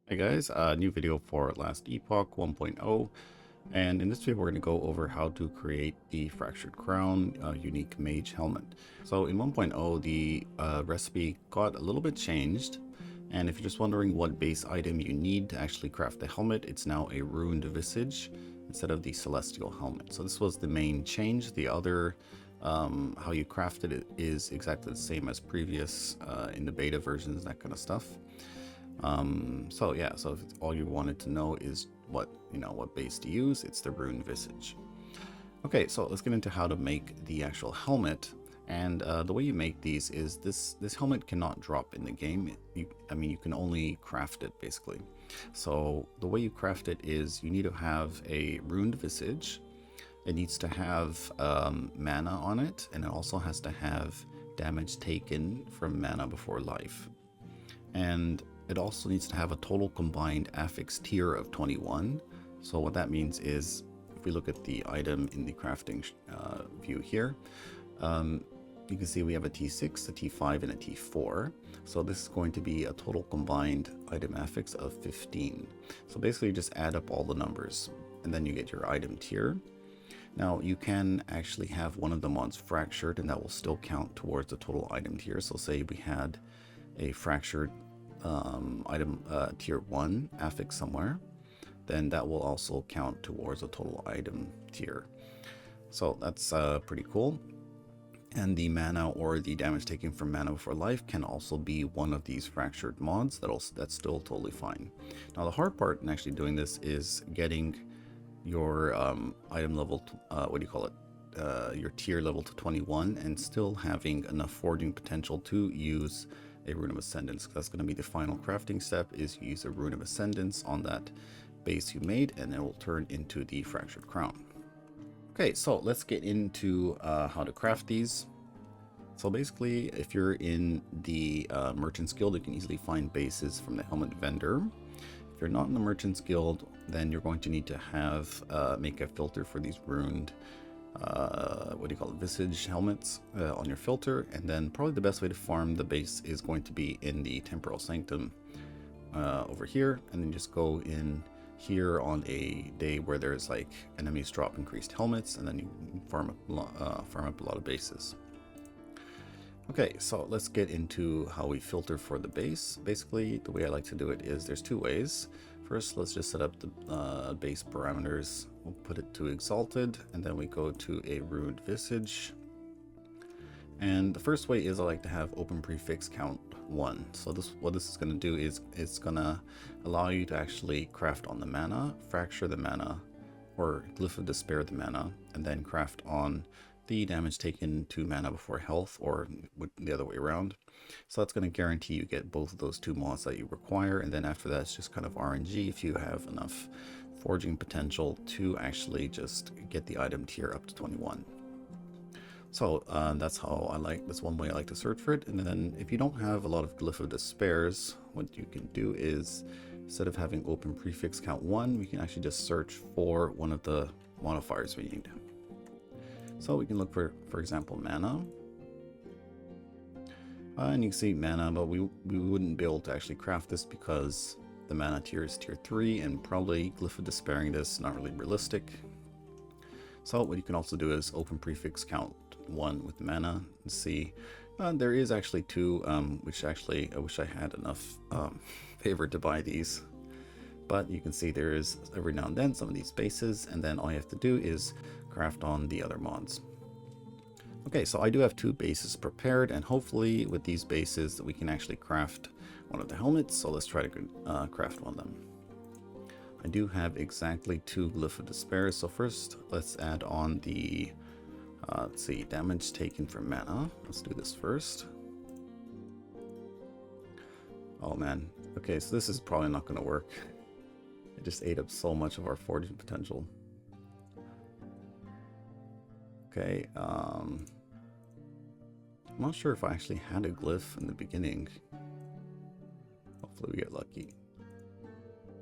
Hey guys, new video for last Epoch 1.0, and in this video we're going to go over how to create the Fractured Crown Unique Mage helmet. So in 1.0 the recipe got a little bit changed, and if you're just wondering what base item you need to actually craft the helmet, it's now a Ruined Visage instead of the Celestial helmet. So this was the main change. The other how you crafted it is exactly the same as previous in the beta versions, that kind of stuff. So if all you wanted to know is what base to use, it's the Ruined Visage. Okay, so let's get into how to make the actual helmet. And the way you make these is this helmet cannot drop in the game. You can only craft it basically. So the way you craft it is you need to have a Ruined Visage. It needs to have mana on it, and it also has to have damage taken from mana before life. And it also needs to have a total combined affix tier of 21. So what that means is, if we look at the item in the crafting view here, you can see we have a T6, a T5, and a T4. So this is going to be a total combined item affix of 15. So basically you just add up all the numbers, and then you get your item tier. Now you can actually have one of the mods fractured, and that will still count towards the total item tier. So say we had a fractured item tier 1 affix somewhere, then that will also count towards a total item tier. So that's pretty cool. And the mana or the damage taken from mana before life can also be one of these fractured mods. That's still totally fine. Now the hard part in actually doing this is getting your item level your tier level to 21 and still having enough forging potential to use a Rune of Ascendance. That's going to be the final crafting step, is you use a Rune of Ascendance on that base you made, and it will turn into the Fractured Crown. Okay, so let's get into how to craft these. So basically, if you're in the Merchant's Guild, you can easily find bases from the helmet vendor. If you're not in the Merchant's Guild, then you're going to need to have make a filter for these ruined visage helmets on your filter. And then probably the best way to farm the base is going to be in the Temporal Sanctum over here, and then just go in here on a day where there's like enemies drop increased helmets, and then you farm up a lot of bases. Okay, so let's get into how we filter for the base. Basically, the way I like to do it is there's two ways. First, let's just set up the base parameters. We'll put it to Exalted, and then we go to a Ruined Visage. And the first way is I like to have open prefix count 1. So what this is going to do is it's going to allow you to actually craft on the mana, fracture the mana, or Glyph of Despair the mana, and then craft on the damage taken to mana before health, or the other way around. So that's going to guarantee you get both of those two mods that you require, and then after that it's just kind of RNG if you have enough forging potential to actually just get the item tier up to 21. So that's one way I like to search for it. And then if you don't have a lot of Glyph of Despairs, what you can do is, instead of having open prefix count 1, we can actually just search for one of the modifiers we need. So we can look for example, mana. And you can see mana, but we wouldn't be able to actually craft this because the mana tier is tier 3, and probably Glyph of Despairing this not really realistic. So what you can also do is open prefix count 1 with mana and see. There is actually 2, which actually I wish I had enough favor to buy these. But you can see there is every now and then some of these bases, and then all you have to do is craft on the other mods. Okay, so I do have 2 bases prepared, and hopefully with these bases we can actually craft one of the helmets. So let's try to craft one of them. I do have exactly 2 Glyph of Despair. So first let's add on the let's see, damage taken from mana. Let's do this first. Oh man. Okay, so this is probably not going to work. It just ate up so much of our forging potential. Okay, I'm not sure if I actually had a glyph in the beginning. Hopefully we get lucky.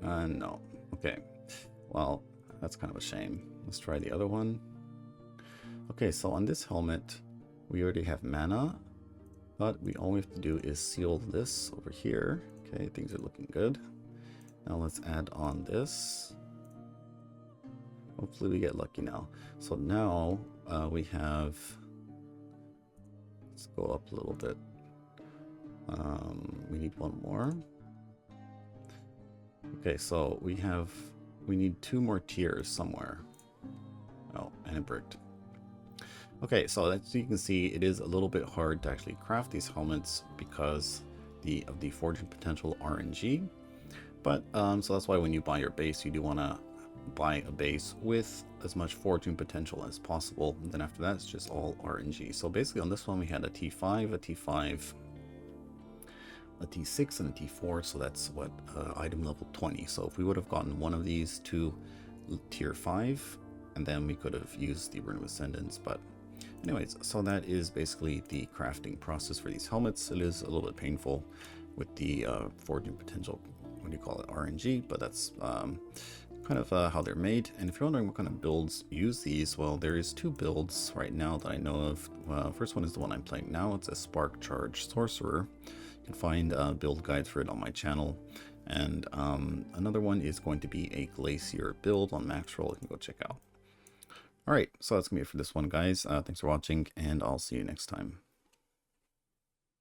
No. Okay, well, that's kind of a shame. Let's try the other one. Okay, so on this helmet, we already have mana, but all we have to do is seal this over here. Okay, things are looking good. Now let's add on this. Hopefully we get lucky now. So now we have, let's go up a little bit. We need one more. Okay, so we need 2 more tiers somewhere. Oh, and it bricked. Okay, so as you can see, it is a little bit hard to actually craft these helmets because of the forging potential RNG. But so that's why when you buy your base, you do want to buy a base with as much fortune potential as possible, and then after that it's just all RNG. So basically on this one we had a T5, a T5, a T6, and a T4, so that's what item level 20. So if we would have gotten one of these to tier 5, and then we could have used the Rune of Ascendance. But anyways, so that is basically the crafting process for these helmets. It is a little bit painful with the fortune potential, what do you call it, RNG, but that's kind of how they're made. And if you're wondering what kind of builds use these, well, there is 2 builds right now that I know of. First one is the one I'm playing now. It's a Spark Charge Sorcerer. You can find build guides for it on my channel. And another one is going to be a Glacier build on max roll. You can go check out. Alright, so that's going to be it for this one, guys. Thanks for watching, and I'll see you next time.